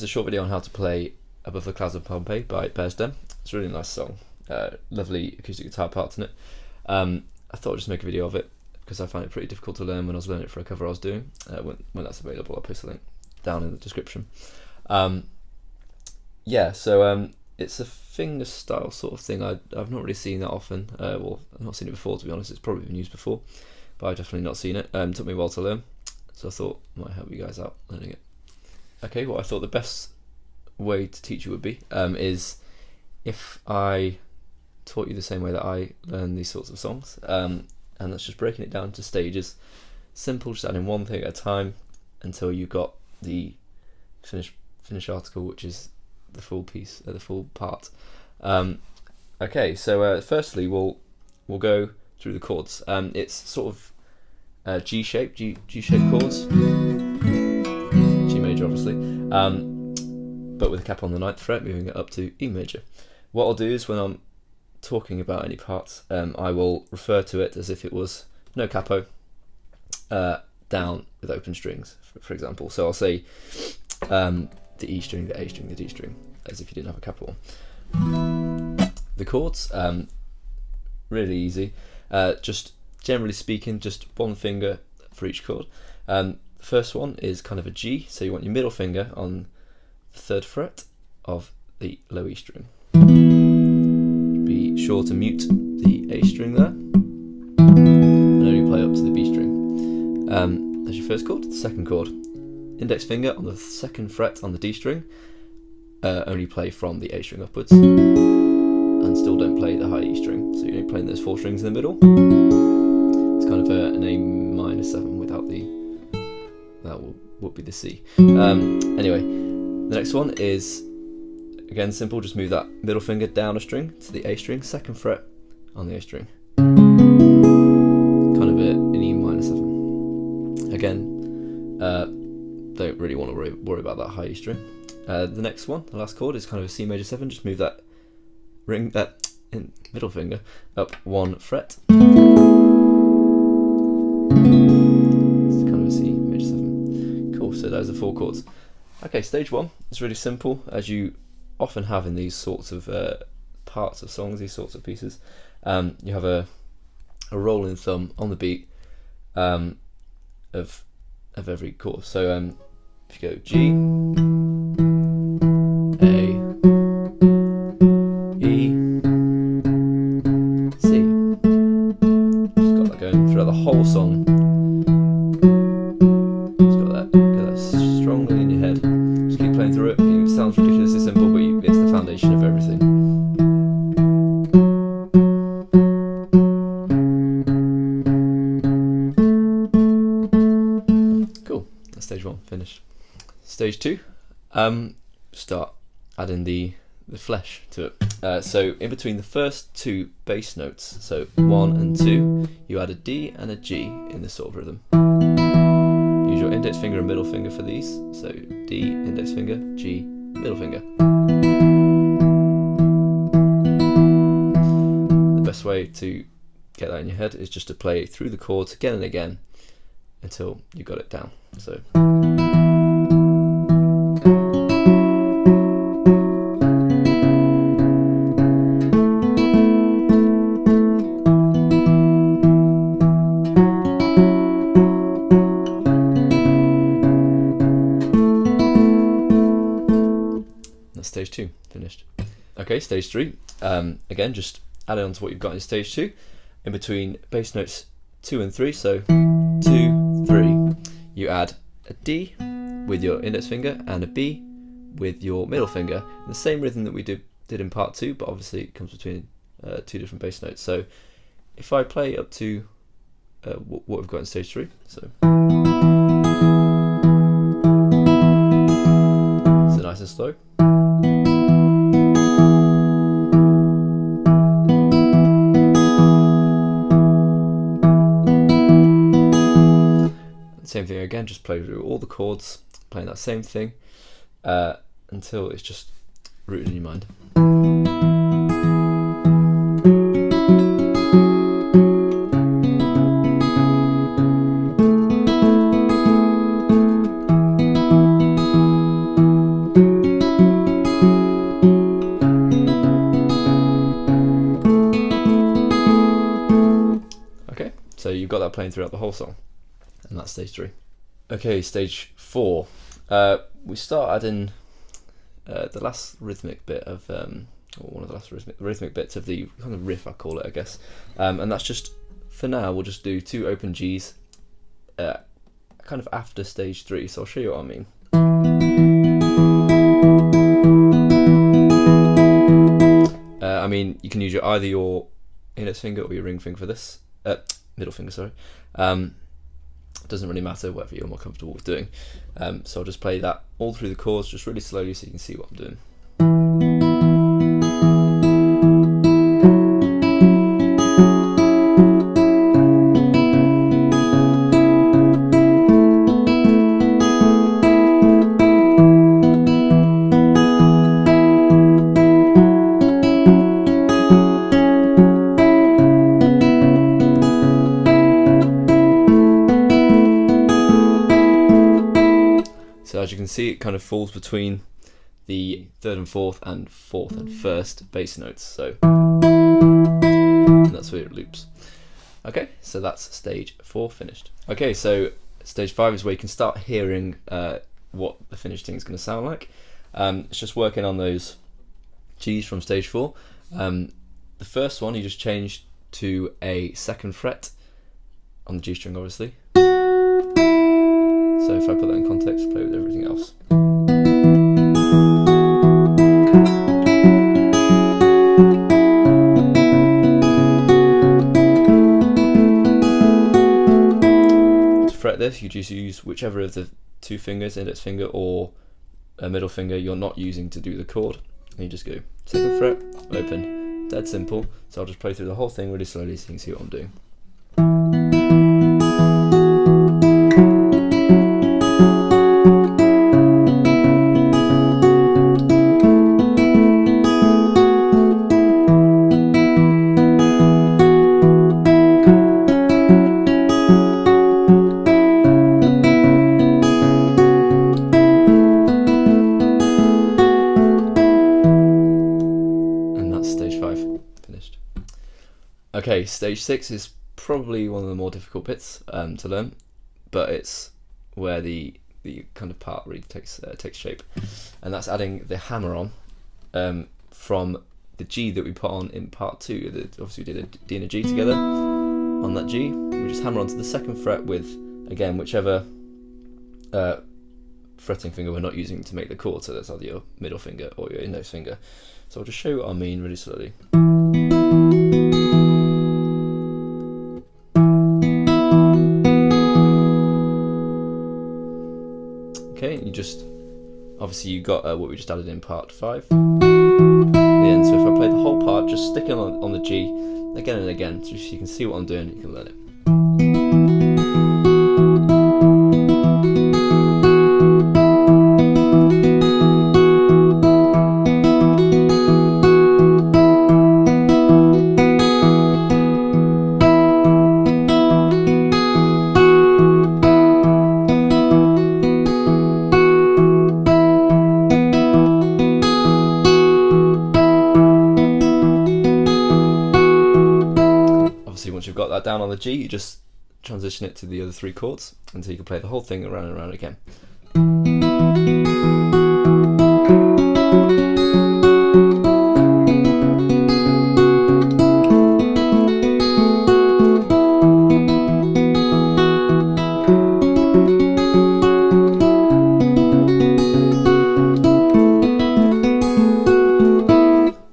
a short video on how to play Above the Clouds of Pompeii by Bearsden. It's a really nice song, lovely acoustic guitar parts in it. I thought I'd just make a video of it because I found it pretty difficult to learn when I was learning it for a cover I was doing. When that's available, I'll post a link down in the description. It's a finger style sort of thing. I've not really seen that often. Well, I've not seen it before, to be honest. It's probably been used before, but I've definitely not seen it. It took me a while to learn, so I thought it might help you guys out learning it. Okay, what I thought the best way to teach you would be is if I taught you the same way that I learn these sorts of songs, and that's just breaking it down to stages. Simple, just adding one thing at a time until you got the finish article, which is the full piece, the full part. Okay, so firstly we'll go through the chords. It's sort of G-shaped chords, G major obviously, but with a cap on the 9th fret, moving it up to E major. What I'll do is when I'm talking about any parts, I will refer to it as if it was no capo, down with open strings, for example. So I'll say the E string, the A string, the D string, as if you didn't have a capo on. The chords, really easy. Just generally speaking, just one finger for each chord. The first one is kind of a G, so you want your middle finger on the 3rd fret of the low E string. Be sure to mute the A string there, and only play up to the B string. That's your first chord. The second chord, index finger on the 2nd fret on the D string, only play from the A string upwards, and still don't play the high E string, so you're only playing those 4 strings in the middle. It's kind of an A minor 7 without that would be the C. Anyway, the next one is again simple, just move that middle finger down a string to the A string, 2nd fret on the A string. Kind of an E minor 7. Again, don't really want to worry about that high E string. The next one, the last chord, is kind of a C major 7, just move that middle finger up 1 fret. It's kind of a C major 7. Cool, so those are 4 chords. Okay, stage 1 is really simple, as you often have in these sorts of parts of songs, these sorts of pieces. You have a rolling thumb on the beat of every chord. So if you go G, A, E, C, just got that going throughout the whole song. Just got that strongly in your head. Just keep playing through it. It sounds ridiculously simple, but it's the foundation of everything. Cool, that's stage 1 finished. Stage 2, start adding the flesh to it. So in between the first 2 bass notes, so 1 and 2, you add a D and a G in this sort of rhythm. Use your index finger and middle finger for these. So D, index finger, G, middle finger. The best way to get that in your head is just to play through the chords again and again until you got it down. So stage 2 finished. Okay, stage 3. Again, just add on to what you've got in stage 2. In between bass notes 2 and 3, so 2, 3, you add a D with your index finger and a B with your middle finger, in the same rhythm that we did in part 2, but obviously it comes between 2 different bass notes. So if I play up to what we've got in stage 3, so nice and slow. Same thing again, just play through all the chords, playing that same thing until it's just rooted in your mind. So you've got that playing throughout the whole song, and that's stage 3. Okay, stage 4. We start adding the last rhythmic bit of, or one of the last rhythmic bits of the kind of riff, I call it, I guess. And that's just, for now, we'll just do 2 open Gs, kind of after stage 3. So I'll show you what I mean. I mean, you can use either your index finger or your ring finger for this. Middle finger, sorry. Doesn't really matter, whatever you're more comfortable with doing. So I'll just play that all through the chords, just really slowly, so you can see what I'm doing. So as you can see, it kind of falls between the 3rd and 4th and 4th and 1st bass notes. So and that's where it loops. Okay, so that's stage 4 finished. Okay, so stage 5 is where you can start hearing what the finished thing is going to sound like. It's just working on those Gs from stage 4. The first one you just change to a 2nd fret on the G string, obviously. So if I put that in context, play with everything else. To fret this, you just use whichever of the 2 fingers, index finger or a middle finger, you're not using to do the chord. And you just go 2nd fret, open, dead simple. So I'll just play through the whole thing really slowly so you can see what I'm doing. Okay, stage 6 is probably one of the more difficult bits to learn, but it's where the kind of part really takes shape, and that's adding the hammer-on from the G that we put on in part 2. Obviously we did a D and a G together. On that G, we just hammer onto the 2nd fret with, again, whichever fretting finger we're not using to make the chord, so that's either your middle finger or your index finger. So I'll just show you what I mean really slowly. Okay, you just, obviously you got what we just added in part 5 at the end. So if I play the whole part, just stick it on the G again and again, so you can see what I'm doing, you can learn it. Once you've got that down on the G, you just transition it to the other 3 chords until you can play the whole thing around and around again.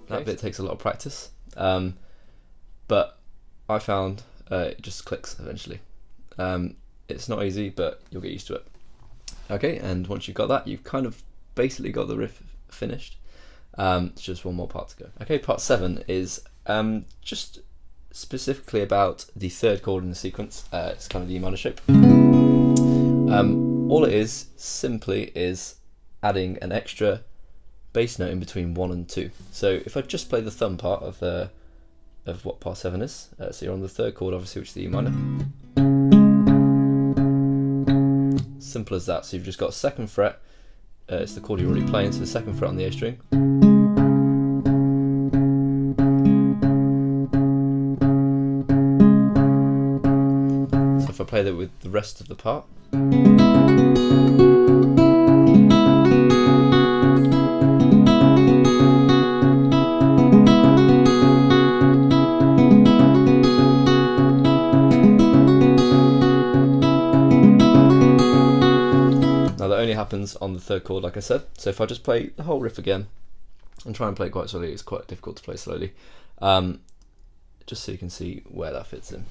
That bit takes a lot of practice, but I found it just clicks eventually. It's not easy, but you'll get used to it. Okay, and once you've got that, you've kind of basically got the riff finished. It's just one more part to go. Okay, part 7 is just specifically about the 3rd chord in the sequence. It's kind of the E minor shape. All it is simply is adding an extra bass note in between 1 and 2. So if I just play the thumb part of what part 7 is, so you're on the 3rd chord, obviously, which is the E minor. Simple as that. So you've just got a 2nd fret. It's the chord you're already playing, so the 2nd fret on the A string. if I play that with the rest of the part. Now that only happens on the third chord, like I said. So if I just play the whole riff again and try and play it quite slowly, it's quite difficult to play slowly. Just so you can see where that fits in.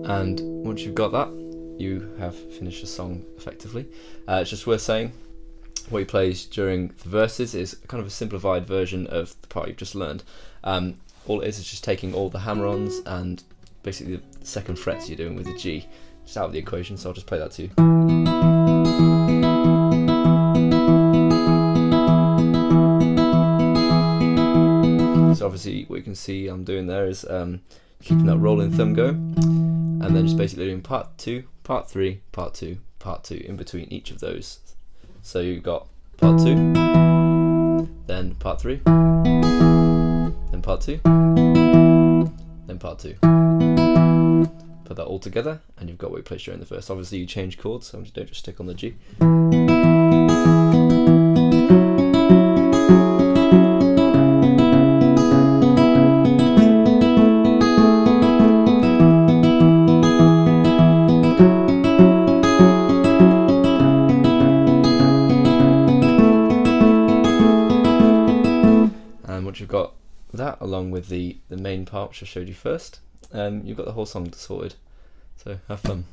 And once you've got that, you have finished the song effectively. It's just worth saying, what he plays during the verses is kind of a simplified version of the part you've just learned. All it is just taking all the hammer-ons and basically the second frets you're doing with the G just out of the equation, so I'll just play that to you. So obviously what you can see I'm doing there is keeping that rolling thumb going, and then just basically doing part 2, part 3, part 2, part 2 in between each of those. So you've got part 2, then part 3, then part 2, then part 2. Put that all together and you've got what you placed during the verse. Obviously you change chords, so don't just stick on the G. Once you've got that, along with the main part which I showed you first, you've got the whole song sorted. So have fun.